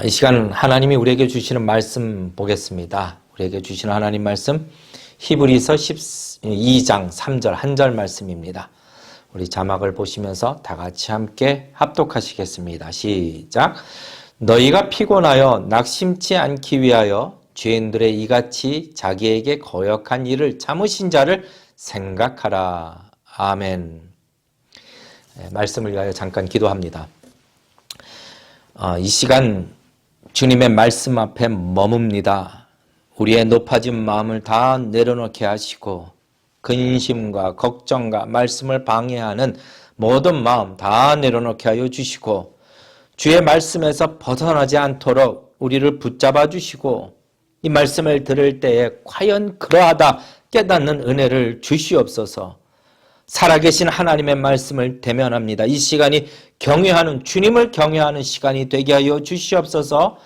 이 시간 하나님이 우리에게 주시는 말씀 보겠습니다. 우리에게 주시는 하나님 말씀 히브리서 12장 3절 한 절 말씀입니다. 우리 자막을 보시면서 다 같이 함께 합독하시겠습니다. 시작. 너희가 피곤하여 낙심치 않기 위하여 죄인들의 이같이 자기에게 거역한 일을 참으신 자를 생각하라. 아멘. 말씀을 위하여 잠깐 기도합니다. 이 시간 주님의 말씀 앞에 머뭅니다. 우리의 높아진 마음을 다 내려놓게 하시고 근심과 걱정과 말씀을 방해하는 모든 마음 다 내려놓게 하여 주시고 주의 말씀에서 벗어나지 않도록 우리를 붙잡아 주시고 이 말씀을 들을 때에 과연 그러하다 깨닫는 은혜를 주시옵소서. 살아계신 하나님의 말씀을 대면합니다. 이 시간이 경외하는 주님을 경외하는 시간이 되게 하여 주시옵소서.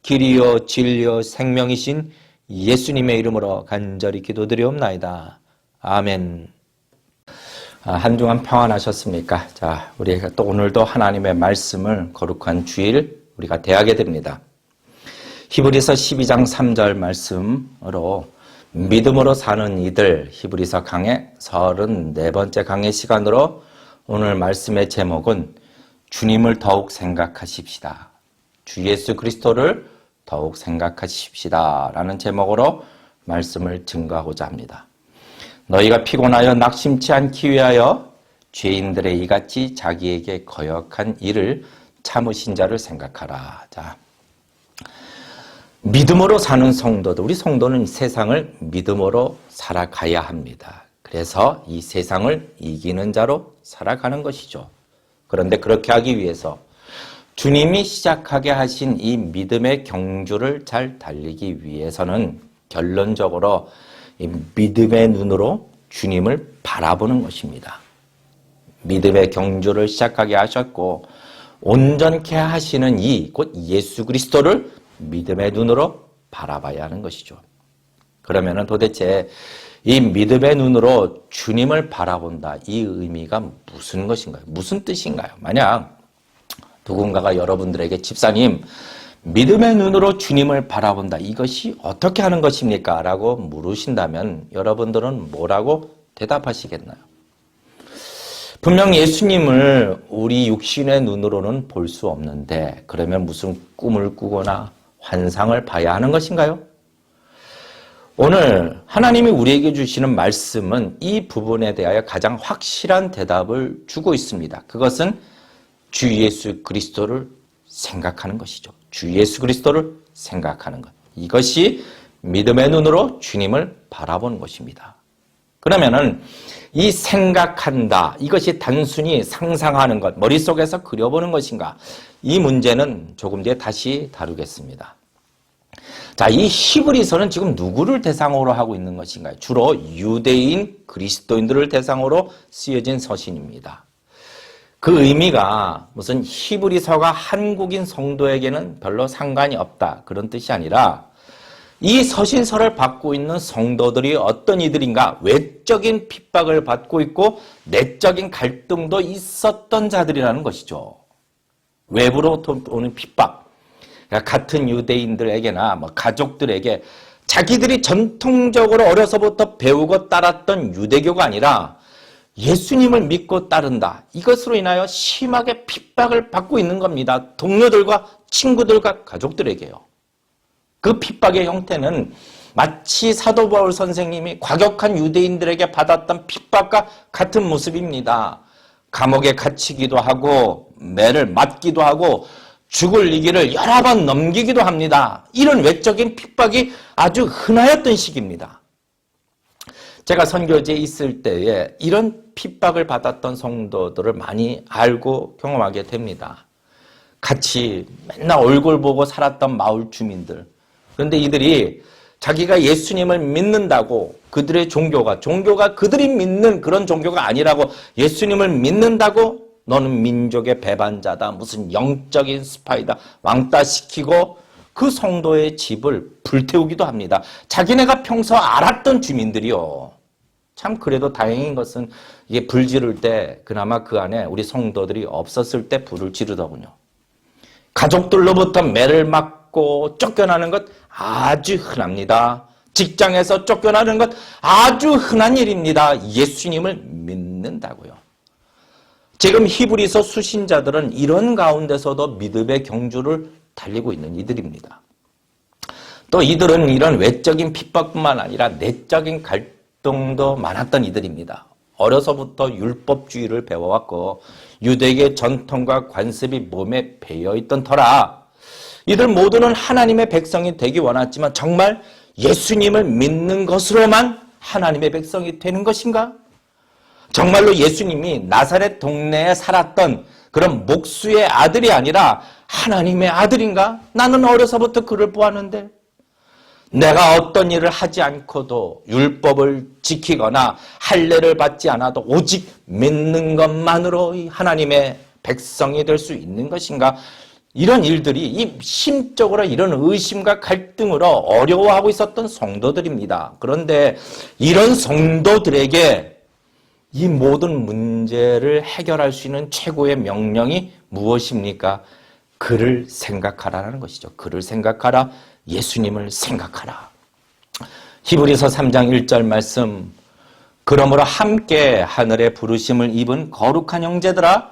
길이요 진리요 생명이신 예수님의 이름으로 간절히 기도드리옵나이다. 아멘. 한 주간 평안하셨습니까? 자, 우리가 또 오늘도 하나님의 말씀을 거룩한 주일 우리가 대하게 됩니다. 히브리서 12장 3절 말씀으로 믿음으로 사는 이들 히브리서 강의 34번째 강의 시간으로 오늘 말씀의 제목은 주님을 더욱 생각하십시다. 주 예수 그리스도를 더욱 생각하십시다 라는 제목으로 말씀을 증거하고자 합니다. 너희가 피곤하여 낙심치 않기 위하여 죄인들의 이같이 자기에게 거역한 일을 참으신 자를 생각하라. 자, 믿음으로 사는 성도들, 우리 성도는 세상을 믿음으로 살아가야 합니다. 그래서 이 세상을 이기는 자로 살아가는 것이죠. 그런데 그렇게 하기 위해서 주님이 시작하게 하신 이 믿음의 경주를 잘 달리기 위해서는 결론적으로 이 믿음의 눈으로 주님을 바라보는 것입니다. 믿음의 경주를 시작하게 하셨고 온전케 하시는 이 곧 예수 그리스도를 믿음의 눈으로 바라봐야 하는 것이죠. 그러면은 도대체 이 믿음의 눈으로 주님을 바라본다. 이 의미가 무슨 것인가요? 무슨 뜻인가요? 만약 누군가가 여러분들에게 집사님, 믿음의 눈으로 주님을 바라본다. 이것이 어떻게 하는 것입니까? 라고 물으신다면 여러분들은 뭐라고 대답하시겠나요? 분명 예수님을 우리 육신의 눈으로는 볼 수 없는데 그러면 무슨 꿈을 꾸거나 환상을 봐야 하는 것인가요? 오늘 하나님이 우리에게 주시는 말씀은 이 부분에 대하여 가장 확실한 대답을 주고 있습니다. 그것은 주 예수 그리스도를 생각하는 것이죠. 주 예수 그리스도를 생각하는 것. 이것이 믿음의 눈으로 주님을 바라보는 것입니다. 그러면은 이 생각한다, 이것이 단순히 상상하는 것, 머릿속에서 그려보는 것인가? 이 문제는 조금 뒤에 다시 다루겠습니다. 자, 이 히브리서는 지금 누구를 대상으로 하고 있는 것인가요? 주로 유대인 그리스도인들을 대상으로 쓰여진 서신입니다. 그 의미가 무슨 히브리서가 한국인 성도에게는 별로 상관이 없다, 그런 뜻이 아니라 이 서신서를 받고 있는 성도들이 어떤 이들인가? 외적인 핍박을 받고 있고 내적인 갈등도 있었던 자들이라는 것이죠. 외부로 오는 핍박. 그러니까 같은 유대인들에게나 가족들에게 자기들이 전통적으로 어려서부터 배우고 따랐던 유대교가 아니라 예수님을 믿고 따른다. 이것으로 인하여 심하게 핍박을 받고 있는 겁니다. 동료들과 친구들과 가족들에게요. 그 핍박의 형태는 마치 사도 바울 선생님이 과격한 유대인들에게 받았던 핍박과 같은 모습입니다. 감옥에 갇히기도 하고 매를 맞기도 하고 죽을 위기를 여러 번 넘기기도 합니다. 이런 외적인 핍박이 아주 흔하였던 시기입니다. 제가 선교지에 있을 때에 이런 핍박을 받았던 성도들을 많이 알고 경험하게 됩니다. 같이 맨날 얼굴 보고 살았던 마을 주민들. 그런데 이들이 자기가 예수님을 믿는다고 그들의 종교가 그들이 믿는 그런 종교가 아니라고 예수님을 믿는다고 너는 민족의 배반자다. 무슨 영적인 스파이다. 왕따시키고 그 성도의 집을 불태우기도 합니다. 자기네가 평소 알았던 주민들이요. 참 그래도 다행인 것은 이게 불 지를 때 그나마 그 안에 우리 성도들이 없었을 때 불을 지르더군요. 가족들로부터 매를 맞고 쫓겨나는 것 아주 흔합니다. 직장에서 쫓겨나는 것 아주 흔한 일입니다. 예수님을 믿는다고요. 지금 히브리서 수신자들은 이런 가운데서도 믿음의 경주를 달리고 있는 이들입니다. 또 이들은 이런 외적인 핍박뿐만 아니라 내적인 갈등도 많았던 이들입니다. 어려서부터 율법주의를 배워왔고 유대계 전통과 관습이 몸에 배어있던 터라 이들 모두는 하나님의 백성이 되기 원했지만 정말 예수님을 믿는 것으로만 하나님의 백성이 되는 것인가? 정말로 예수님이 나사렛 동네에 살았던 그런 목수의 아들이 아니라 하나님의 아들인가? 나는 어려서부터 그를 보았는데 내가 어떤 일을 하지 않고도 율법을 지키거나 할례를 받지 않아도 오직 믿는 것만으로 하나님의 백성이 될 수 있는 것인가? 이런 일들이 이 심적으로 이런 의심과 갈등으로 어려워하고 있었던 성도들입니다. 그런데 이런 성도들에게 이 모든 문제를 해결할 수 있는 최고의 명령이 무엇입니까? 그를 생각하라는 것이죠. 그를 생각하라. 예수님을 생각하라. 히브리서 3장 1절 말씀 그러므로 함께 하늘의 부르심을 입은 거룩한 형제들아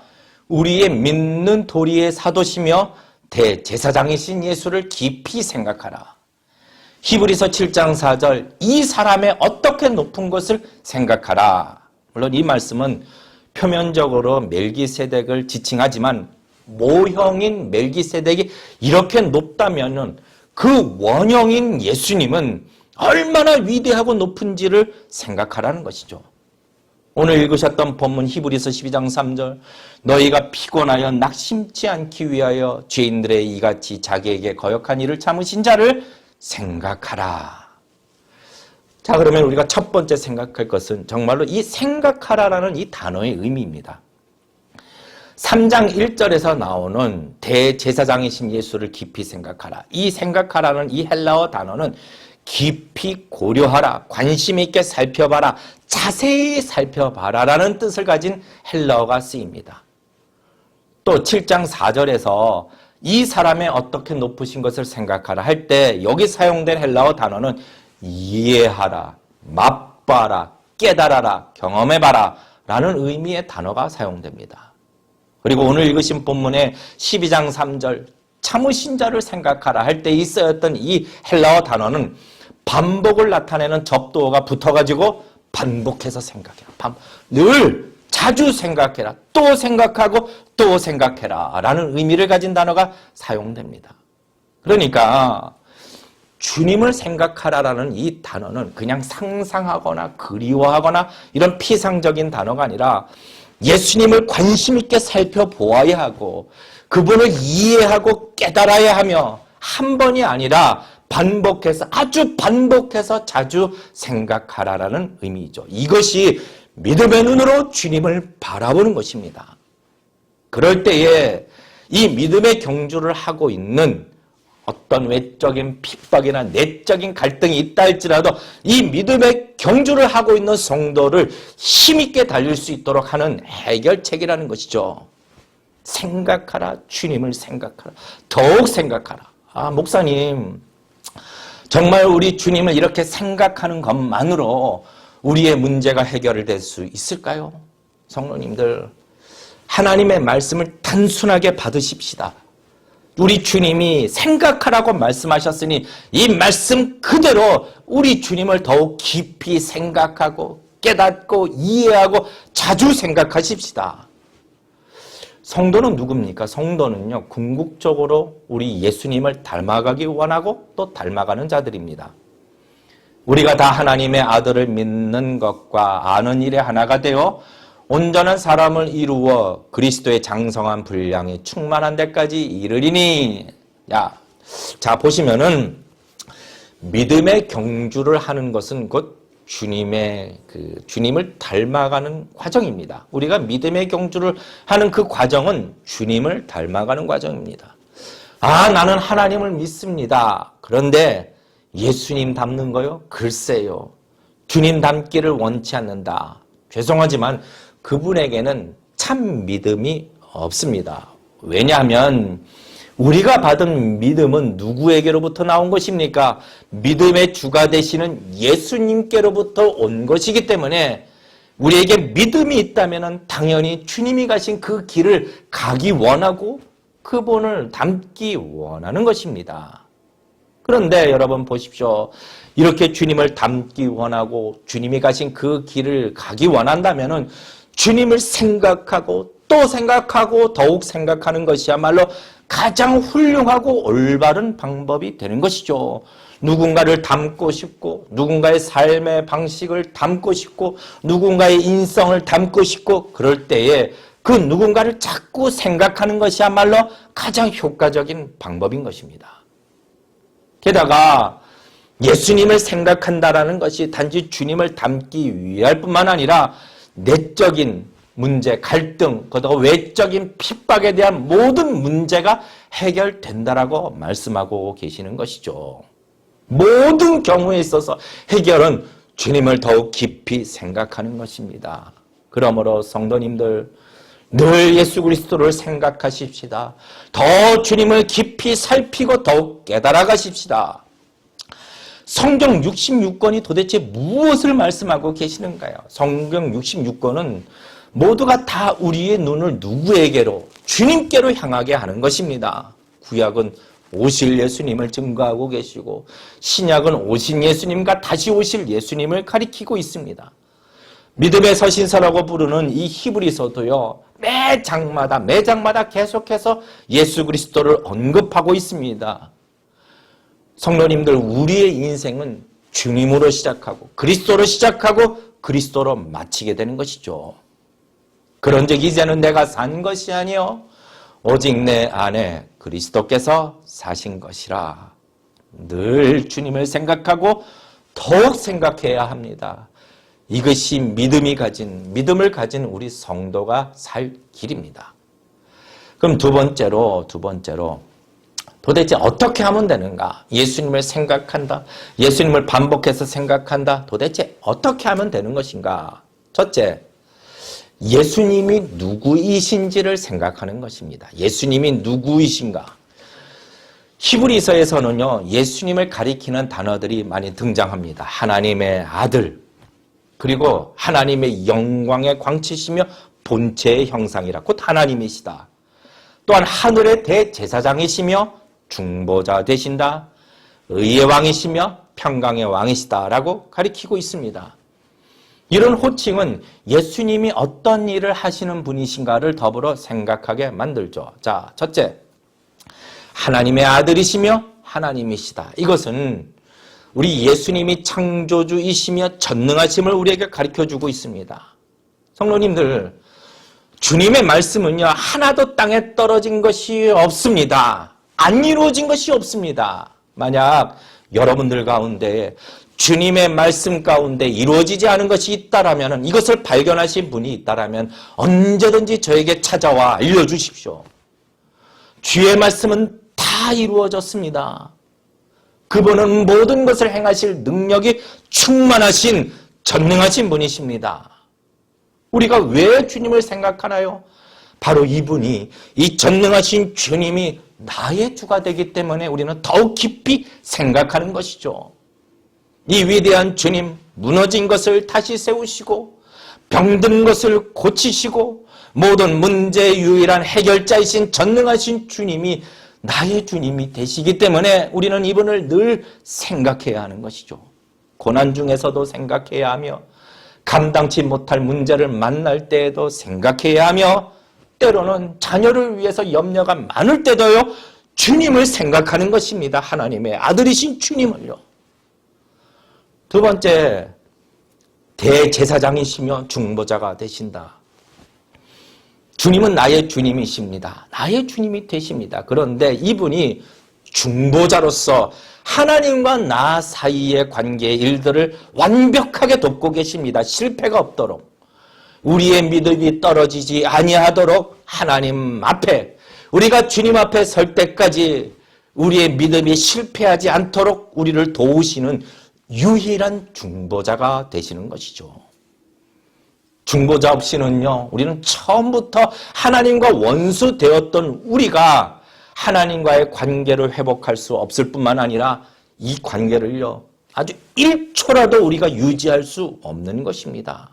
우리의 믿는 도리의 사도시며 대제사장이신 예수를 깊이 생각하라. 히브리서 7장 4절 이 사람의 어떻게 높은 것을 생각하라. 물론 이 말씀은 표면적으로 멜기세덱을 지칭하지만 모형인 멜기세덱이 이렇게 높다면은 그 원형인 예수님은 얼마나 위대하고 높은지를 생각하라는 것이죠. 오늘 읽으셨던 본문 히브리서 12장 3절 너희가 피곤하여 낙심치 않기 위하여 죄인들의 이같이 자기에게 거역한 일을 참으신 자를 생각하라. 자, 그러면 우리가 첫 번째 생각할 것은 정말로 이 생각하라라는 이 단어의 의미입니다. 3장 1절에서 나오는 대제사장이신 예수를 깊이 생각하라. 이 생각하라는 이 헬라어 단어는 깊이 고려하라, 관심 있게 살펴봐라, 자세히 살펴봐라 라는 뜻을 가진 헬라어가 쓰입니다. 또 7장 4절에서 이 사람의 어떻게 높으신 것을 생각하라 할 때 여기 사용된 헬라어 단어는 이해하라, 맛봐라, 깨달아라, 경험해봐라 라는 의미의 단어가 사용됩니다. 그리고 오늘 읽으신 본문의 12장 3절 참으신 자를 생각하라 할 때 쓰였던 이 헬라어 단어는 반복을 나타내는 접두어가 붙어가지고 반복해서 생각해라. 늘 자주 생각해라. 또 생각하고 또 생각해라 라는 의미를 가진 단어가 사용됩니다. 그러니까 주님을 생각하라라는 이 단어는 그냥 상상하거나 그리워하거나 이런 피상적인 단어가 아니라 예수님을 관심 있게 살펴보아야 하고 그분을 이해하고 깨달아야 하며 한 번이 아니라 반복해서 아주 반복해서 자주 생각하라라는 의미이죠. 이것이 믿음의 눈으로 주님을 바라보는 것입니다. 그럴 때에 이 믿음의 경주를 하고 있는 어떤 외적인 핍박이나 내적인 갈등이 있다 할지라도 이 믿음의 경주를 하고 있는 성도를 힘있게 달릴 수 있도록 하는 해결책이라는 것이죠. 생각하라. 주님을 생각하라. 더욱 생각하라. 목사님 정말 우리 주님을 이렇게 생각하는 것만으로 우리의 문제가 해결될 수 있을까요? 성도님들 하나님의 말씀을 단순하게 받으십시다. 우리 주님이 생각하라고 말씀하셨으니 이 말씀 그대로 우리 주님을 더욱 깊이 생각하고 깨닫고 이해하고 자주 생각하십시다. 성도는 누굽니까? 성도는요, 궁극적으로 우리 예수님을 닮아가기 원하고 또 닮아가는 자들입니다. 우리가 다 하나님의 아들을 믿는 것과 아는 일에 하나가 되어 온전한 사람을 이루어 그리스도의 장성한 분량이 충만한 데까지 이르리니. 자, 보시면은 믿음의 경주를 하는 것은 곧 주님을 닮아가는 과정입니다. 우리가 믿음의 경주를 하는 그 과정은 주님을 닮아가는 과정입니다. 나는 하나님을 믿습니다. 그런데 예수님 닮는 거요? 글쎄요. 주님 닮기를 원치 않는다. 죄송하지만 그분에게는 참 믿음이 없습니다. 왜냐하면 우리가 받은 믿음은 누구에게로부터 나온 것입니까? 믿음의 주가 되시는 예수님께로부터 온 것이기 때문에 우리에게 믿음이 있다면 당연히 주님이 가신 그 길을 가기 원하고 그분을 닮기 원하는 것입니다. 그런데 여러분 보십시오. 이렇게 주님을 닮기 원하고 주님이 가신 그 길을 가기 원한다면 주님을 생각하고 또 생각하고 더욱 생각하는 것이야말로 가장 훌륭하고 올바른 방법이 되는 것이죠. 누군가를 닮고 싶고 누군가의 삶의 방식을 닮고 싶고 누군가의 인성을 닮고 싶고 그럴 때에 그 누군가를 자꾸 생각하는 것이야말로 가장 효과적인 방법인 것입니다. 게다가 예수님을 생각한다라는 것이 단지 주님을 닮기 위할 뿐만 아니라 내적인 문제, 갈등, 그리고 외적인 핍박에 대한 모든 문제가 해결된다라고 말씀하고 계시는 것이죠. 모든 경우에 있어서 해결은 주님을 더욱 깊이 생각하는 것입니다. 그러므로 성도님들 늘 예수 그리스도를 생각하십시다. 더 주님을 깊이 살피고 더욱 깨달아 가십시다. 성경 66권이 도대체 무엇을 말씀하고 계시는가요? 성경 66권은 모두가 다 우리의 눈을 누구에게로? 주님께로 향하게 하는 것입니다. 구약은 오실 예수님을 증거하고 계시고 신약은 오신 예수님과 다시 오실 예수님을 가리키고 있습니다. 믿음의 서신서라고 부르는 이 히브리서도요. 매 장마다 계속해서 예수 그리스도를 언급하고 있습니다. 성도님들 우리의 인생은 주님으로 시작하고 그리스도로 시작하고 그리스도로 마치게 되는 것이죠. 그런즉 이제는 내가 산 것이 아니요 오직 내 안에 그리스도께서 사신 것이라. 늘 주님을 생각하고 더욱 생각해야 합니다. 이것이 믿음을 가진 우리 성도가 살 길입니다. 그럼 두 번째로 도대체 어떻게 하면 되는가? 예수님을 생각한다. 예수님을 반복해서 생각한다. 도대체 어떻게 하면 되는 것인가? 첫째, 예수님이 누구이신지를 생각하는 것입니다. 예수님이 누구이신가? 히브리서에서는요, 예수님을 가리키는 단어들이 많이 등장합니다. 하나님의 아들, 그리고 하나님의 영광의 광채시며 본체의 형상이라 곧 하나님이시다. 또한 하늘의 대제사장이시며 중보자 되신다. 의의 왕이시며 평강의 왕이시다라고 가리키고 있습니다. 이런 호칭은 예수님이 어떤 일을 하시는 분이신가를 더불어 생각하게 만들죠. 자, 첫째, 하나님의 아들이시며 하나님이시다. 이것은 우리 예수님이 창조주이시며 전능하심을 우리에게 가르쳐주고 있습니다. 성도님들, 주님의 말씀은요, 하나도 땅에 떨어진 것이 없습니다. 안 이루어진 것이 없습니다. 만약 여러분들 가운데 주님의 말씀 가운데 이루어지지 않은 것이 있다라면, 이것을 발견하신 분이 있다라면 언제든지 저에게 찾아와 알려주십시오. 주의 말씀은 다 이루어졌습니다. 그분은 모든 것을 행하실 능력이 충만하신 전능하신 분이십니다. 우리가 왜 주님을 생각하나요? 바로 이분이, 이 전능하신 주님이 나의 주가 되기 때문에 우리는 더욱 깊이 생각하는 것이죠. 이 위대한 주님, 무너진 것을 다시 세우시고 병든 것을 고치시고 모든 문제의 유일한 해결자이신 전능하신 주님이 나의 주님이 되시기 때문에 우리는 이분을 늘 생각해야 하는 것이죠. 고난 중에서도 생각해야 하며 감당치 못할 문제를 만날 때에도 생각해야 하며 때로는 자녀를 위해서 염려가 많을 때도요, 주님을 생각하는 것입니다. 하나님의 아들이신 주님을요. 두 번째, 대제사장이시며 중보자가 되신다. 주님은 나의 주님이십니다. 나의 주님이 되십니다. 그런데 이분이 중보자로서 하나님과 나 사이의 관계의 일들을 완벽하게 돕고 계십니다. 실패가 없도록. 우리의 믿음이 떨어지지 아니하도록 하나님 앞에, 우리가 주님 앞에 설 때까지 우리의 믿음이 실패하지 않도록 우리를 도우시는 유일한 중보자가 되시는 것이죠. 중보자 없이는요, 우리는 처음부터 하나님과 원수 되었던 우리가 하나님과의 관계를 회복할 수 없을 뿐만 아니라 이 관계를요, 아주 1초라도 우리가 유지할 수 없는 것입니다.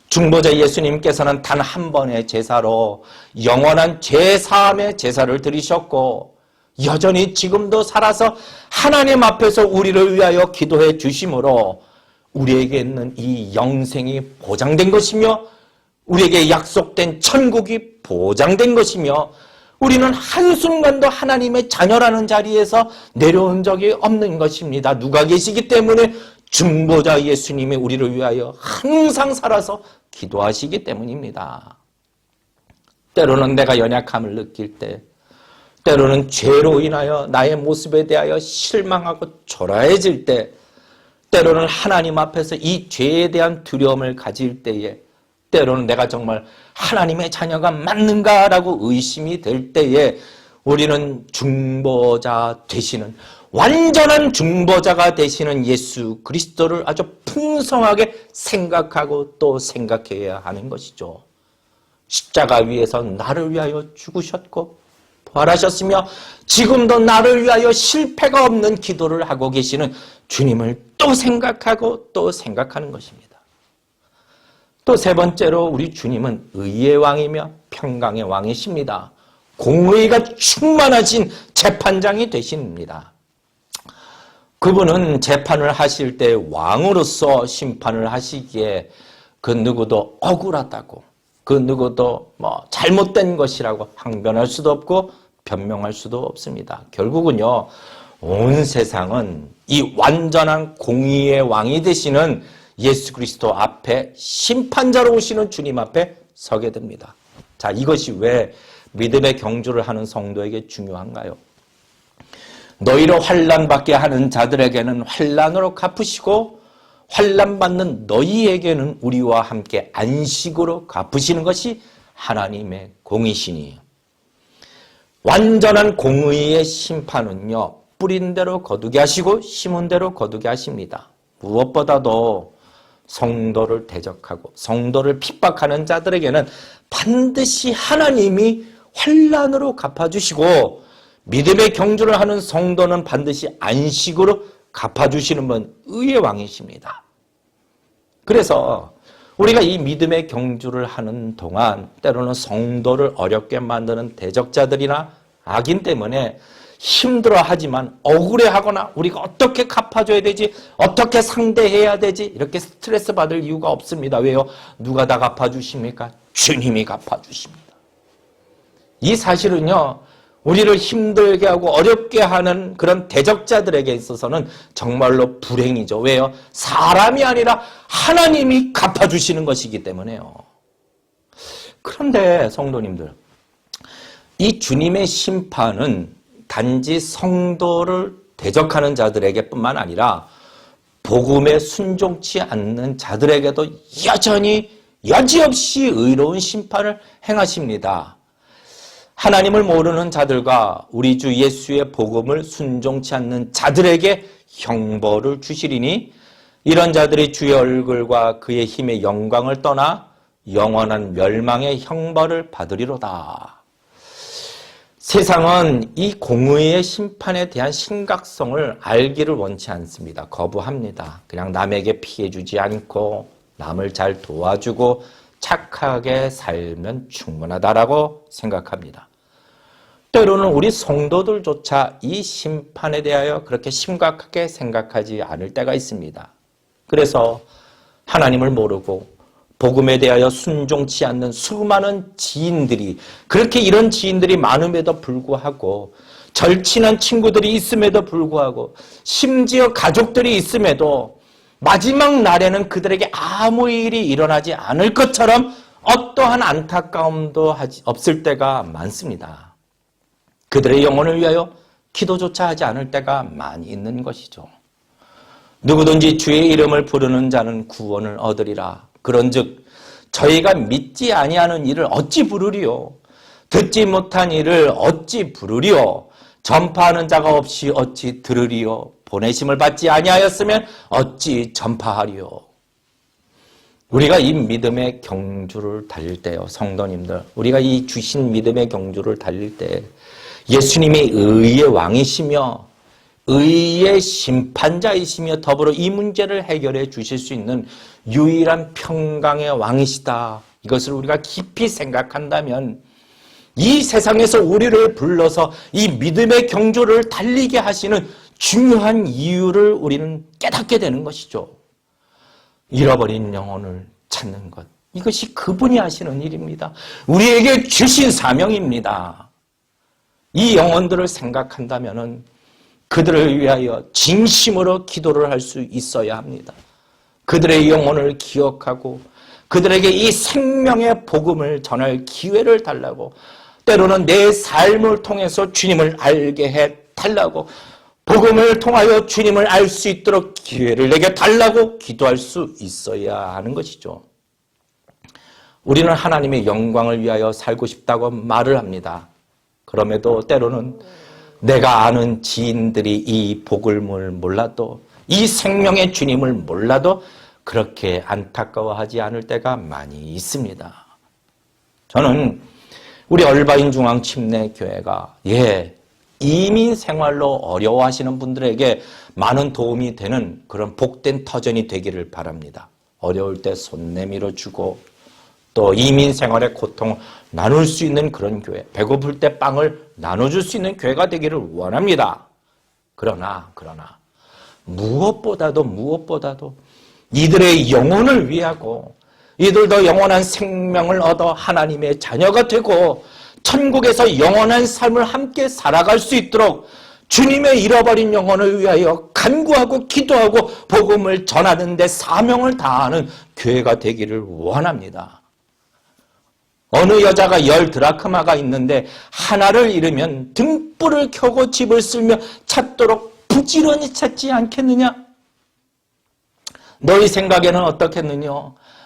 중보자 예수님께서는 단 한 번의 제사로 영원한 죄사함의 제사를 드리셨고 여전히 지금도 살아서 하나님 앞에서 우리를 위하여 기도해 주심으로 우리에게 있는 이 영생이 보장된 것이며 우리에게 약속된 천국이 보장된 것이며 우리는 한순간도 하나님의 자녀라는 자리에서 내려온 적이 없는 것입니다. 누가 계시기 때문에 중보자 예수님이 우리를 위하여 항상 살아서 기도하시기 때문입니다. 때로는 내가 연약함을 느낄 때, 때로는 죄로 인하여 나의 모습에 대하여 실망하고 초라해질 때, 때로는 하나님 앞에서 이 죄에 대한 두려움을 가질 때에, 때로는 내가 정말 하나님의 자녀가 맞는가라고 의심이 될 때에 우리는 중보자 되시는, 완전한 중보자가 되시는 예수 그리스도를 아주 풍성하게 생각하고 또 생각해야 하는 것이죠. 십자가 위에서 나를 위하여 죽으셨고 부활하셨으며 지금도 나를 위하여 실패가 없는 기도를 하고 계시는 주님을 또 생각하고 또 생각하는 것입니다. 또 세 번째로 우리 주님은 의의 왕이며 평강의 왕이십니다. 공의가 충만하신 재판장이 되십니다. 그분은 재판을 하실 때 왕으로서 심판을 하시기에 그 누구도 억울하다고, 그 누구도 잘못된 것이라고 항변할 수도 없고 변명할 수도 없습니다. 결국은요, 온 세상은 이 완전한 공의의 왕이 되시는 예수 그리스도 앞에 심판자로 오시는 주님 앞에 서게 됩니다. 자, 이것이 왜 믿음의 경주를 하는 성도에게 중요한가요? 너희로 환난받게 하는 자들에게는 환난으로 갚으시고 환난받는 너희에게는 우리와 함께 안식으로 갚으시는 것이 하나님의 공의시니 완전한 공의의 심판은요, 뿌린 대로 거두게 하시고 심은 대로 거두게 하십니다. 무엇보다도 성도를 대적하고 성도를 핍박하는 자들에게는 반드시 하나님이 환난으로 갚아주시고 믿음의 경주를 하는 성도는 반드시 안식으로 갚아주시는 분, 의의 왕이십니다. 그래서 우리가 이 믿음의 경주를 하는 동안 때로는 성도를 어렵게 만드는 대적자들이나 악인 때문에 힘들어하지만 억울해하거나 우리가 어떻게 갚아줘야 되지, 어떻게 상대해야 되지 이렇게 스트레스 받을 이유가 없습니다. 왜요? 누가 다 갚아주십니까? 주님이 갚아주십니다. 이 사실은요, 우리를 힘들게 하고 어렵게 하는 그런 대적자들에게 있어서는 정말로 불행이죠. 왜요? 사람이 아니라 하나님이 갚아주시는 것이기 때문에요. 그런데 성도님들, 이 주님의 심판은 단지 성도를 대적하는 자들에게 뿐만 아니라 복음에 순종치 않는 자들에게도 여전히 여지없이 의로운 심판을 행하십니다. 하나님을 모르는 자들과 우리 주 예수의 복음을 순종치 않는 자들에게 형벌을 주시리니 이런 자들이 주의 얼굴과 그의 힘의 영광을 떠나 영원한 멸망의 형벌을 받으리로다. 세상은 이 공의의 심판에 대한 심각성을 알기를 원치 않습니다. 거부합니다. 그냥 남에게 피해 주지 않고 남을 잘 도와주고 착하게 살면 충분하다라고 생각합니다. 때로는 우리 성도들조차 이 심판에 대하여 그렇게 심각하게 생각하지 않을 때가 있습니다. 그래서 하나님을 모르고 복음에 대하여 순종치 않는 수많은 지인들이, 그렇게 이런 지인들이 많음에도 불구하고 절친한 친구들이 있음에도 불구하고 심지어 가족들이 있음에도 마지막 날에는 그들에게 아무 일이 일어나지 않을 것처럼 어떠한 안타까움도 없을 때가 많습니다. 그들의 영혼을 위하여 기도조차 하지 않을 때가 많이 있는 것이죠. 누구든지 주의 이름을 부르는 자는 구원을 얻으리라. 그런즉 저희가 믿지 아니하는 일을 어찌 부르리요? 듣지 못한 일을 어찌 부르리요? 전파하는 자가 없이 어찌 들으리요? 보내심을 받지 아니하였으면 어찌 전파하리요? 우리가 이 믿음의 경주를 달릴 때요, 성도님들, 우리가 이 주신 믿음의 경주를 달릴 때 예수님이 의의 왕이시며 의의 심판자이시며 더불어 이 문제를 해결해 주실 수 있는 유일한 평강의 왕이시다. 이것을 우리가 깊이 생각한다면 이 세상에서 우리를 불러서 이 믿음의 경주를 달리게 하시는 중요한 이유를 우리는 깨닫게 되는 것이죠. 잃어버린 영혼을 찾는 것. 이것이 그분이 하시는 일입니다. 우리에게 주신 사명입니다. 이 영혼들을 생각한다면 그들을 위하여 진심으로 기도를 할 수 있어야 합니다. 그들의 영혼을 기억하고 그들에게 이 생명의 복음을 전할 기회를 달라고, 때로는 내 삶을 통해서 주님을 알게 해달라고, 복음을 통하여 주님을 알 수 있도록 기회를 내게 달라고 기도할 수 있어야 하는 것이죠. 우리는 하나님의 영광을 위하여 살고 싶다고 말을 합니다. 그럼에도 때로는 내가 아는 지인들이 이 복을 몰라도, 이 생명의 주님을 몰라도 그렇게 안타까워하지 않을 때가 많이 있습니다. 저는 우리 얼바인 중앙침례교회가 이민 생활로 어려워하시는 분들에게 많은 도움이 되는 그런 복된 터전이 되기를 바랍니다. 어려울 때 손 내밀어 주고 또 이민 생활의 고통을 나눌 수 있는 그런 교회, 배고플 때 빵을 나눠줄 수 있는 교회가 되기를 원합니다. 그러나 무엇보다도 이들의 영혼을 위하고 이들도 영원한 생명을 얻어 하나님의 자녀가 되고 천국에서 영원한 삶을 함께 살아갈 수 있도록 주님의 잃어버린 영혼을 위하여 간구하고 기도하고 복음을 전하는 데 사명을 다하는 교회가 되기를 원합니다. 어느 여자가 10드라크마가 있는데 하나를 잃으면 등불을 켜고 집을 쓸며 찾도록 부지런히 찾지 않겠느냐? 너희 생각에는 어떻겠느냐?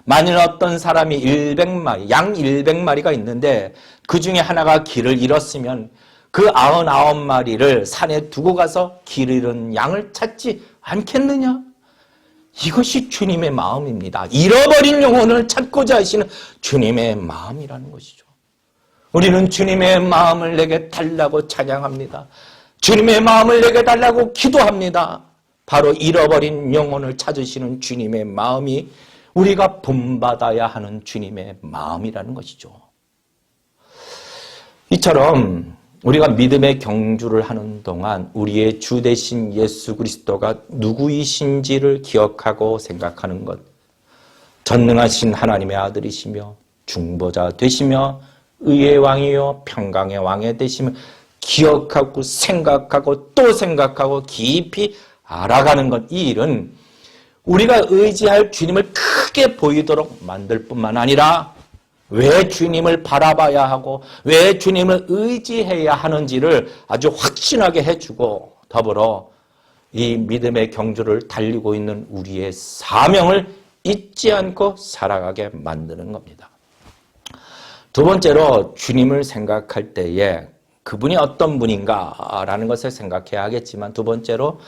만일 어떤 사람이 100마리, 양 100마리가 있는데 그 중에 하나가 길을 잃었으면 그 99마리를 산에 두고 가서 길 잃은 양을 찾지 않겠느냐? 이것이 주님의 마음입니다. 잃어버린 영혼을 찾고자 하시는 주님의 마음이라는 것이죠. 우리는 주님의 마음을 내게 달라고 찬양합니다. 주님의 마음을 내게 달라고 기도합니다. 바로 잃어버린 영혼을 찾으시는 주님의 마음이 우리가 본받아야 하는 주님의 마음이라는 것이죠. 이처럼 우리가 믿음의 경주를 하는 동안 우리의 주 되신 예수 그리스도가 누구이신지를 기억하고 생각하는 것, 전능하신 하나님의 아들이시며 중보자 되시며 의의 왕이요 평강의 왕이 되시며 기억하고 생각하고 또 생각하고 깊이 알아가는 것, 이 일은 우리가 의지할 주님을 크게 보이도록 만들 뿐만 아니라 왜 주님을 바라봐야 하고 왜 주님을 의지해야 하는지를 아주 확신하게 해주고 더불어 이 믿음의 경주를 달리고 있는 우리의 사명을 잊지 않고 살아가게 만드는 겁니다. 두 번째로 주님을 생각할 때에 그분이 어떤 분인가라는 것을 생각해야 하겠지만 두 번째로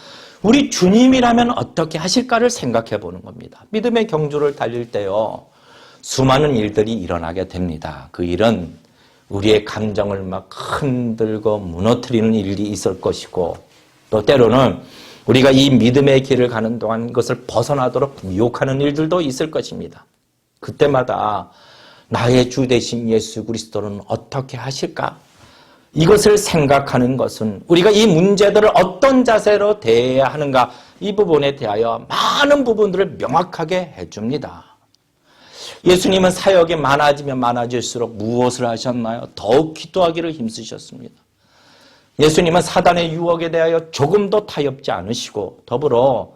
우리 주님이라면 어떻게 하실까를 생각해 보는 겁니다. 믿음의 경주를 달릴 때요, 수많은 일들이 일어나게 됩니다. 그 일은 우리의 감정을 막 흔들고 무너뜨리는 일이 있을 것이고 또 때로는 우리가 이 믿음의 길을 가는 동안 이것을 벗어나도록 유혹하는 일들도 있을 것입니다. 그때마다 나의 주 되신 예수 그리스도는 어떻게 하실까? 이것을 생각하는 것은 우리가 이 문제들을 어떤 자세로 대해야 하는가, 이 부분에 대하여 많은 부분들을 명확하게 해줍니다. 예수님은 사역이 많아지면 많아질수록 무엇을 하셨나요? 더욱 기도하기를 힘쓰셨습니다. 예수님은 사단의 유혹에 대하여 조금도 타협지 않으시고 더불어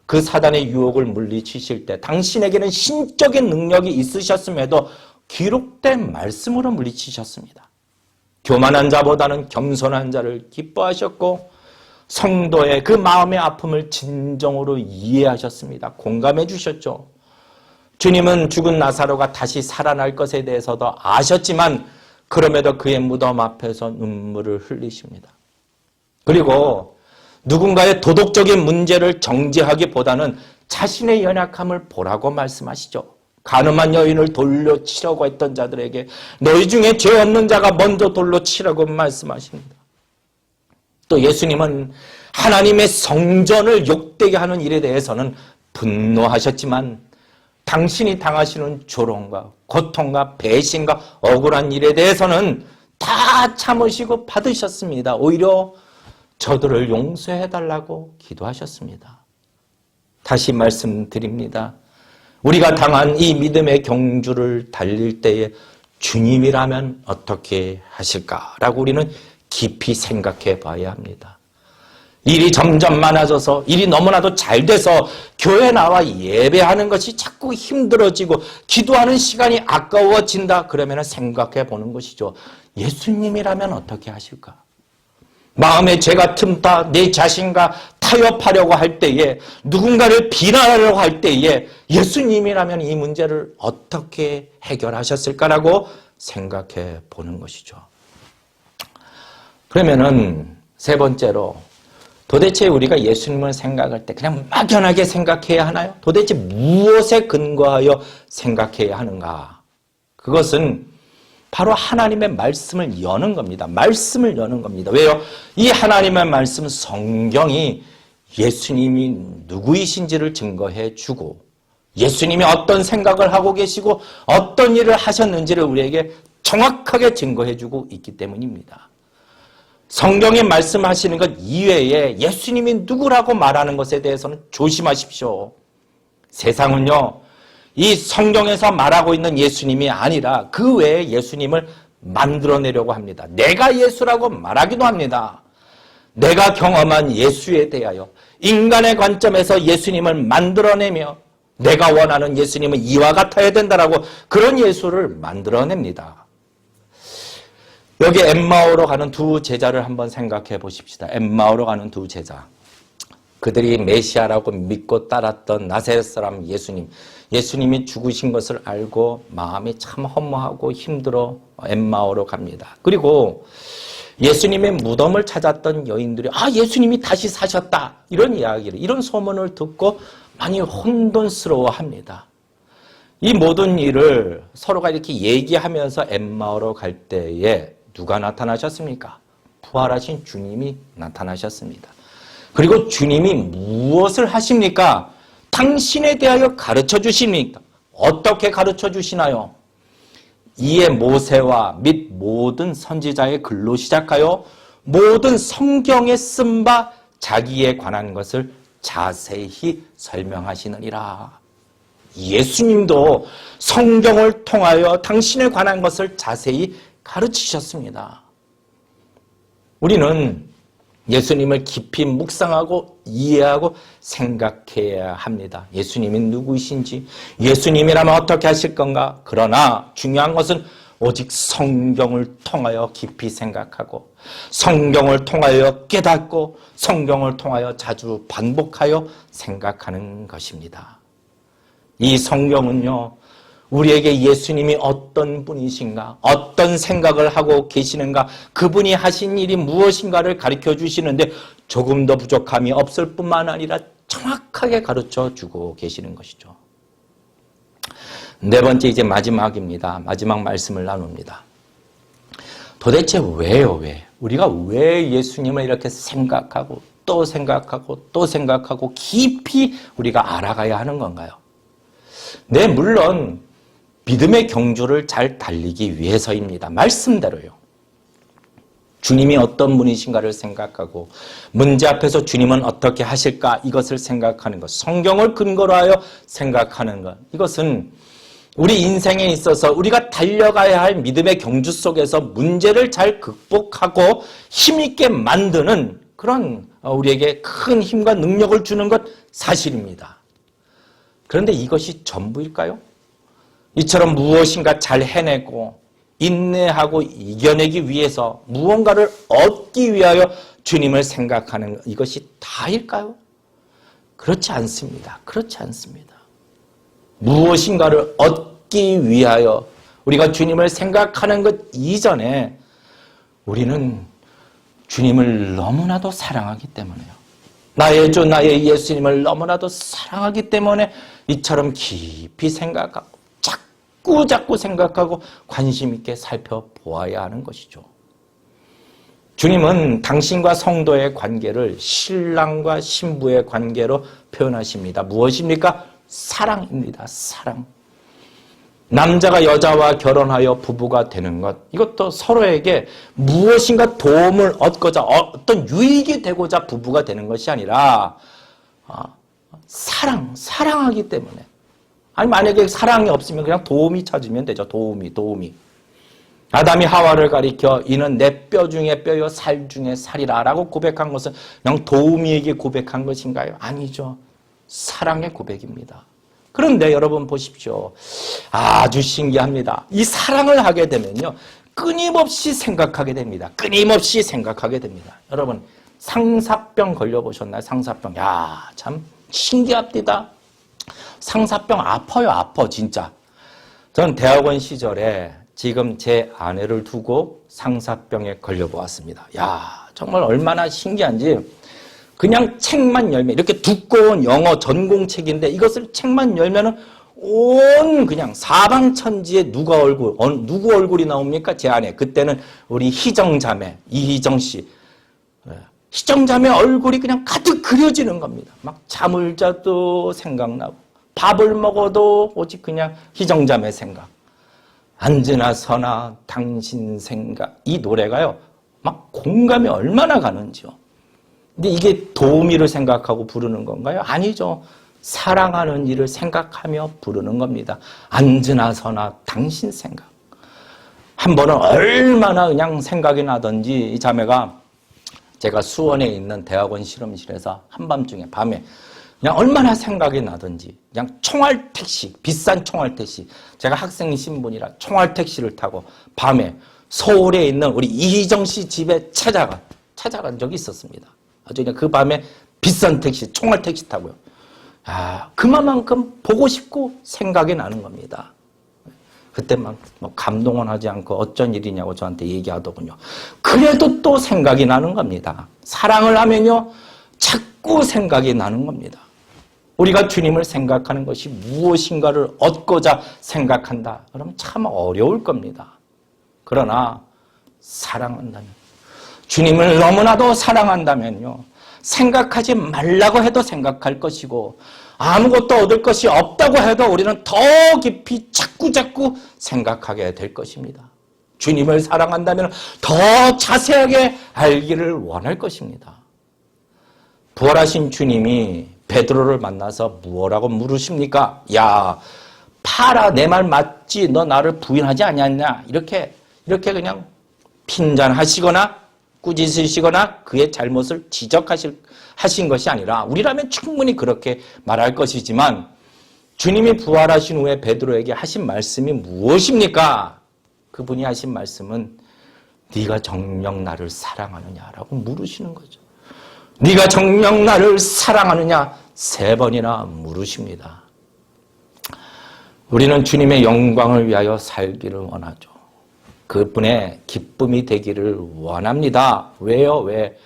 그 사단의 유혹을 물리치실 때 당신에게는 신적인 능력이 있으셨음에도 기록된 말씀으로 물리치셨습니다. 교만한 자보다는 겸손한 자를 기뻐하셨고 성도의 그 마음의 아픔을 진정으로 이해하셨습니다. 공감해 주셨죠. 주님은 죽은 나사로가 다시 살아날 것에 대해서도 아셨지만 그럼에도 그의 무덤 앞에서 눈물을 흘리십니다. 그리고 누군가의 도덕적인 문제를 정죄하기보다는 자신의 연약함을 보라고 말씀하시죠. 가늠한 여인을 돌로 치려고 했던 자들에게 너희 중에 죄 없는 자가 먼저 돌로 치라고 말씀하십니다. 또 예수님은 하나님의 성전을 욕되게 하는 일에 대해서는 분노하셨지만 당신이 당하시는 조롱과 고통과 배신과 억울한 일에 대해서는 다 참으시고 받으셨습니다. 오히려 저들을 용서해달라고 기도하셨습니다. 다시 말씀드립니다. 우리가 당한 이 믿음의 경주를 달릴 때에 주님이라면 어떻게 하실까라고 우리는 깊이 생각해 봐야 합니다. 일이 점점 많아져서 일이 너무나도 잘 돼서 교회 나와 예배하는 것이 자꾸 힘들어지고 기도하는 시간이 아까워진다. 그러면 생각해 보는 것이죠. 예수님이라면 어떻게 하실까? 마음에 죄가 틈타 내 자신과 타협하려고 할 때에 누군가를 비난하려고 할 때에 예수님이라면 이 문제를 어떻게 해결하셨을까라고 생각해 보는 것이죠. 그러면은 세 번째로 도대체 우리가 예수님을 생각할 때 그냥 막연하게 생각해야 하나요? 도대체 무엇에 근거하여 생각해야 하는가? 그것은 바로 하나님의 말씀을 여는 겁니다. 말씀을 여는 겁니다. 왜요? 이 하나님의 말씀 성경이 예수님이 누구이신지를 증거해 주고 예수님이 어떤 생각을 하고 계시고 어떤 일을 하셨는지를 우리에게 정확하게 증거해 주고 있기 때문입니다. 성경에 말씀하시는 것 이외에 예수님이 누구라고 말하는 것에 대해서는 조심하십시오. 세상은요, 이 성경에서 말하고 있는 예수님이 아니라 그 외에 예수님을 만들어내려고 합니다. 내가 예수라고 말하기도 합니다. 내가 경험한 예수에 대하여 인간의 관점에서 예수님을 만들어내며 내가 원하는 예수님은 이와 같아야 된다라고 그런 예수를 만들어냅니다. 여기 엠마오로 가는 두 제자를 한번 생각해 보십시다. 엠마오로 가는 두 제자. 그들이 메시아라고 믿고 따랐던 나사렛 사람 예수님. 예수님이 죽으신 것을 알고 마음이 참 허무하고 힘들어 엠마오로 갑니다. 그리고 예수님의 무덤을 찾았던 여인들이 예수님이 다시 사셨다. 이런 이야기를, 이런 소문을 듣고 많이 혼돈스러워합니다. 이 모든 일을 서로가 이렇게 얘기하면서 엠마오로 갈 때에 누가 나타나셨습니까? 부활하신 주님이 나타나셨습니다. 그리고 주님이 무엇을 하십니까? 당신에 대하여 가르쳐 주십니까? 어떻게 가르쳐 주시나요? 이에 모세와 및 모든 선지자의 글로 시작하여 모든 성경에 쓴 바 자기에 관한 것을 자세히 설명하시느니라. 예수님도 성경을 통하여 당신에 관한 것을 자세히 가르치셨습니다. 우리는 예수님을 깊이 묵상하고 이해하고 생각해야 합니다. 예수님이 누구이신지, 예수님이라면 어떻게 하실 건가? 그러나 중요한 것은 오직 성경을 통하여 깊이 생각하고 성경을 통하여 깨닫고 성경을 통하여 자주 반복하여 생각하는 것입니다. 이 성경은요, 우리에게 예수님이 어떤 분이신가, 어떤 생각을 하고 계시는가, 그분이 하신 일이 무엇인가를 가르쳐 주시는데 조금 더 부족함이 없을 뿐만 아니라 정확하게 가르쳐 주고 계시는 것이죠. 네 번째, 이제 마지막입니다. 마지막 말씀을 나눕니다. 도대체 왜요? 우리가 왜 예수님을 이렇게 생각하고 또 생각하고 또 생각하고 깊이 우리가 알아가야 하는 건가요? 네, 물론 믿음의 경주를 잘 달리기 위해서입니다. 말씀대로요. 주님이 어떤 분이신가를 생각하고 문제 앞에서 주님은 어떻게 하실까 이것을 생각하는 것, 성경을 근거로 하여 생각하는 것, 이것은 우리 인생에 있어서 우리가 달려가야 할 믿음의 경주 속에서 문제를 잘 극복하고 힘있게 만드는 그런 우리에게 큰 힘과 능력을 주는 것 사실입니다. 그런데 이것이 전부일까요? 이처럼 무엇인가 잘 해내고 인내하고 이겨내기 위해서 무언가를 얻기 위하여 주님을 생각하는 것, 이것이 다일까요? 그렇지 않습니다. 그렇지 않습니다. 무엇인가를 얻기 위하여 우리가 주님을 생각하는 것 이전에 우리는 주님을 너무나도 사랑하기 때문에요. 나의 주, 나의 예수님을 너무나도 사랑하기 때문에 이처럼 깊이 생각하고 자꾸 생각하고 관심 있게 살펴보아야 하는 것이죠. 주님은 당신과 성도의 관계를 신랑과 신부의 관계로 표현하십니다. 무엇입니까? 사랑입니다. 사랑. 남자가 여자와 결혼하여 부부가 되는 것, 이것도 서로에게 무엇인가 도움을 얻고자, 어떤 유익이 되고자 부부가 되는 것이 아니라 사랑하기 때문에. 아니, 만약에 사랑이 없으면 그냥 도움이 찾으면 되죠. 도움이. 아담이 하와를 가리켜 이는 내 뼈 중에 뼈요 살 중에 살이라 라고 고백한 것은 그냥 도우미에게 고백한 것인가요? 아니죠. 사랑의 고백입니다. 그런데 여러분 보십시오. 아주 신기합니다. 이 사랑을 하게 되면요, 끊임없이 생각하게 됩니다. 여러분, 상사병 걸려보셨나요? 상사병. 야, 참 신기합니다. 상사병 아파 진짜. 전 대학원 시절에 지금 제 아내를 두고 상사병에 걸려보았습니다. 야, 정말 얼마나 신기한지. 그냥 책만 열면, 이렇게 두꺼운 영어 전공책인데 이것을 책만 열면은 그냥 사방천지에 누구 얼굴이 나옵니까? 제 아내. 그때는 우리 희정자매, 이희정 씨. 희정자매 얼굴이 그냥 가득 그려지는 겁니다. 막 잠을 자도 생각나고, 밥을 먹어도 오직 그냥 희정자매 생각. 앉으나 서나 당신 생각. 이 노래가요, 막 공감이 얼마나 가는지요. 근데 이게 도우미를 생각하고 부르는 건가요? 아니죠. 사랑하는 일을 생각하며 부르는 겁니다. 앉으나 서나 당신 생각. 한 번은 얼마나 그냥 생각이 나던지 이 자매가 제가 수원에 있는 대학원 실험실에서 한밤중에 밤에 그냥 얼마나 생각이 나던지 그냥 총알택시, 비싼 총알택시, 제가 학생 신분이라 총알택시를 타고 밤에 서울에 있는 우리 이희정 씨 집에 찾아간 적이 있었습니다. 아주 그냥 그 밤에 비싼 택시, 총알택시 타고요. 그만큼 보고 싶고 생각이 나는 겁니다. 그때 막 감동은 하지 않고 어쩐 일이냐고 저한테 얘기하더군요. 그래도 또 생각이 나는 겁니다. 사랑을 하면요, 자꾸 생각이 나는 겁니다. 우리가 주님을 생각하는 것이 무엇인가를 얻고자 생각한다. 그러면 참 어려울 겁니다. 그러나 사랑한다면, 주님을 너무나도 사랑한다면요, 생각하지 말라고 해도 생각할 것이고 아무것도 얻을 것이 없다고 해도 우리는 더 깊이 자꾸 생각하게 될 것입니다. 주님을 사랑한다면 더 자세하게 알기를 원할 것입니다. 부활하신 주님이 베드로를 만나서 무엇라고 물으십니까? 야, 파라, 내 말 맞지? 너 나를 부인하지 않았냐? 이렇게 그냥 핀잔하시거나 꾸짖으시거나 그의 잘못을 지적하신 것이 아니라, 우리라면 충분히 그렇게 말할 것이지만 주님이 부활하신 후에 베드로에게 하신 말씀이 무엇입니까? 그분이 하신 말씀은 네가 정녕 나를 사랑하느냐라고 물으시는 거죠. 네가 정녕 나를 사랑하느냐 3번이나 물으십니다. 우리는 주님의 영광을 위하여 살기를 원하죠. 그분의 기쁨이 되기를 원합니다. 왜요? 왜?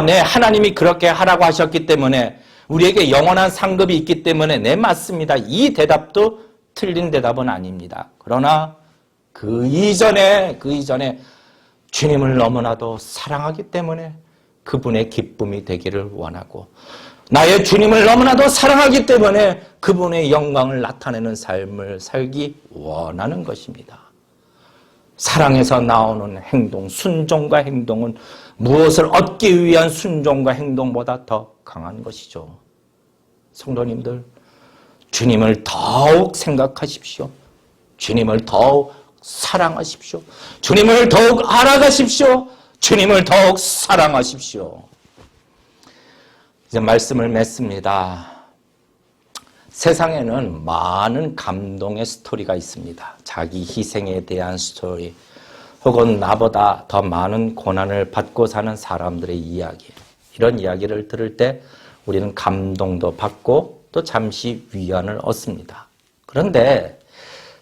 네, 하나님이 그렇게 하라고 하셨기 때문에, 우리에게 영원한 상급이 있기 때문에, 네, 맞습니다. 이 대답도 틀린 대답은 아닙니다. 그러나 그 이전에 주님을 너무나도 사랑하기 때문에 그분의 기쁨이 되기를 원하고, 나의 주님을 너무나도 사랑하기 때문에 그분의 영광을 나타내는 삶을 살기 원하는 것입니다. 사랑에서 나오는 행동, 순종과 행동은 무엇을 얻기 위한 순종과 행동보다 더 강한 것이죠. 성도님들, 주님을 더욱 생각하십시오. 주님을 더욱 사랑하십시오. 주님을 더욱 알아가십시오. 주님을 더욱 사랑하십시오. 이제 말씀을 맺습니다. 세상에는 많은 감동의 스토리가 있습니다. 자기 희생에 대한 스토리, 혹은 나보다 더 많은 고난을 받고 사는 사람들의 이야기, 이런 이야기를 들을 때 우리는 감동도 받고 또 잠시 위안을 얻습니다. 그런데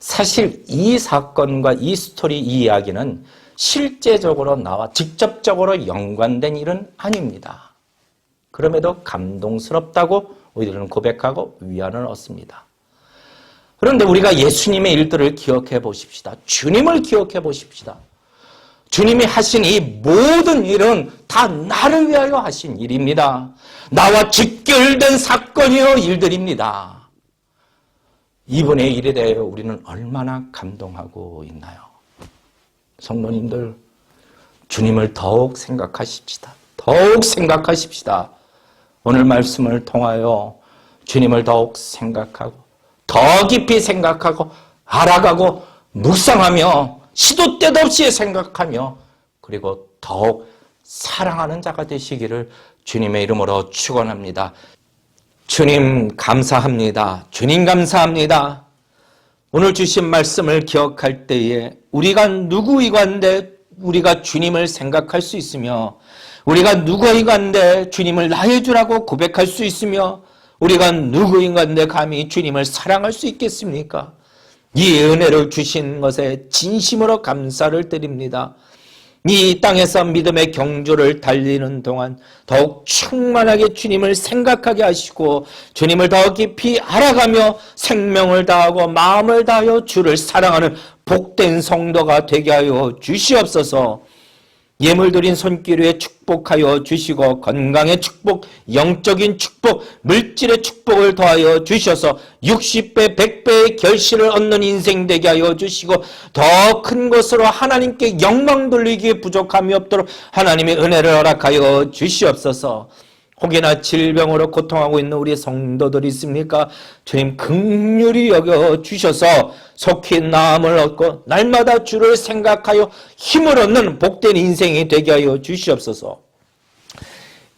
사실 이 사건과 이 스토리, 이 이야기는 실제적으로 나와 직접적으로 연관된 일은 아닙니다. 그럼에도 감동스럽다고 우리들은 고백하고 위안을 얻습니다. 그런데 우리가 예수님의 일들을 기억해 보십시다. 주님을 기억해 보십시다. 주님이 하신 이 모든 일은 다 나를 위하여 하신 일입니다. 나와 직결된 사건이요 일들입니다. 이분의 일에 대하여 우리는 얼마나 감동하고 있나요? 성도님들, 주님을 더욱 생각하십시다. 더욱 생각하십시다. 오늘 말씀을 통하여 주님을 더욱 생각하고 더 깊이 생각하고 알아가고 묵상하며 시도 때도 없이 생각하며 그리고 더욱 사랑하는 자가 되시기를 주님의 이름으로 축원합니다. 주님 감사합니다. 주님 감사합니다. 오늘 주신 말씀을 기억할 때에 우리가 누구이간데 우리가 주님을 생각할 수 있으며 우리가 누구이간데 주님을 나의 주라고 고백할 수 있으며 우리가 누구인간데 감히 주님을 사랑할 수 있겠습니까? 이 은혜를 주신 것에 진심으로 감사를 드립니다. 이 땅에서 믿음의 경주를 달리는 동안 더욱 충만하게 주님을 생각하게 하시고 주님을 더 깊이 알아가며 생명을 다하고 마음을 다하여 주를 사랑하는 복된 성도가 되게 하여 주시옵소서. 예물 드린 손길 위에 축복하여 주시고 건강의 축복, 영적인 축복, 물질의 축복을 더하여 주셔서 60배, 100배의 결실을 얻는 인생 되게 하여 주시고 더 큰 것으로 하나님께 영광 돌리기에 부족함이 없도록 하나님의 은혜를 허락하여 주시옵소서. 혹여나 질병으로 고통하고 있는 우리 성도들이 있습니까? 주님 긍휼히 여겨 주셔서 속히 나음을 얻고 날마다 주를 생각하여 힘을 얻는 복된 인생이 되게 하여 주시옵소서.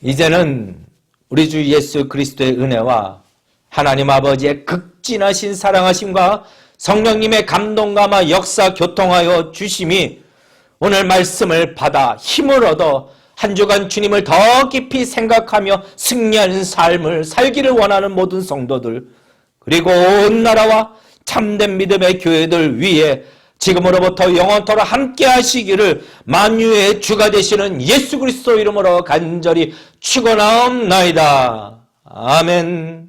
이제는 우리 주 예수 그리스도의 은혜와 하나님 아버지의 극진하신 사랑하심과 성령님의 감동감화 역사 교통하여 주심이 오늘 말씀을 받아 힘을 얻어 한 주간 주님을 더 깊이 생각하며 승리하는 삶을 살기를 원하는 모든 성도들 그리고 온 나라와 참된 믿음의 교회들 위해 지금으로부터 영원토록 함께 하시기를 만유의 주가 되시는 예수 그리스도 이름으로 간절히 축원하옵나이다. 아멘.